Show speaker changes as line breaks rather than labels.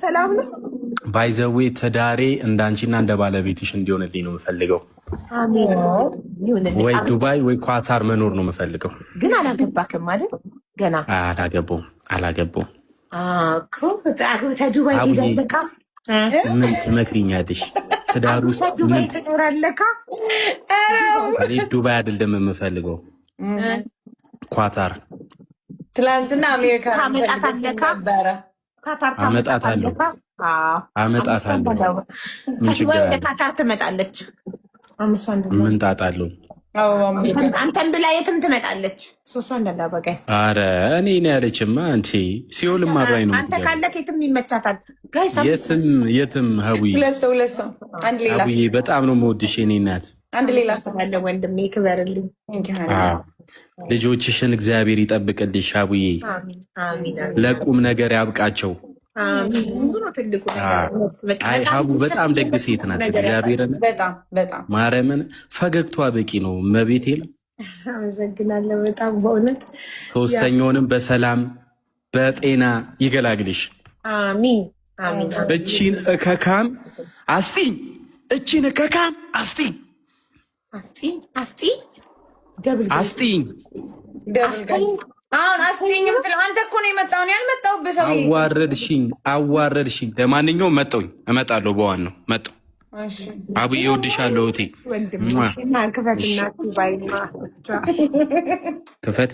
ሰላም ነው።
ባይዘዌ ትዳሬ እንዳንቺና እንደ ባለቤትሽ እንዲሆንልኝ ነው የምፈልገው።
አሜን።
ወይ ዱባይ ወይ ኳታር መኖር ነው የምፈልገው።
ግን አላገባክም አይደል? ገና
አላገባውም።
አግብተህ ዱባይ ሄደህ በቃ
ምን ትመክሪኛለሽ? ትዳር ውስጥ
ዱባይ ትኖራለህ?
ዱባይ አይደለም የምፈልገው፣ ኳታር።
ትላንትና አሜሪካ ነበረ።
አመጣታለሁ።
ካታር ትመጣለች።
ምን ጣጣ አለው?
አንተን ብላ የትም ትመጣለች። ሶስት አንደላ በቃ
አረ እኔ ነው ያለችማ። አንቺ ሲኦልም አብራኝ ነው።
አንተ ካለክ የትም ይመቻታል። ጋይስ
የትም ሀቡዬ፣
ሁለት ሰው አንድ ሌላ
ሀቡዬ፣ በጣም ነው የምወድሽ የኔ እናት።
አንድ ሌላ ሰው
አለ ወንድሜ፣ ክበርልኝ።
ልጆችሽን እግዚአብሔር ይጠብቅልሽ ሀቡዬ። ለቁም ነገር ያብቃቸው። ሀቡ በጣም ደግ ሴት ናት። እግዚአብሔርን ማርያምን ፈገግቷ በቂ ነው። መቤቴ ነው።
አመሰግናለሁ በጣም በእውነት።
ሶስተኛውንም በሰላም በጤና ይገላግልሽ።
አሚን።
እቺን እከካም አስጢኝ፣ እቺን እከካም አስጢኝ፣ አስጢኝ።
አሁን አስጢኝ የምትለው አንተ እኮ ነው የመጣው፣ ነው ያልመጣው። በሰው
አዋረድሽኝ። ለማንኛውም እመጣለሁ። በዋን ነው መጣሁ። አቡዬ እወድሻለሁ እቴ። ክፈት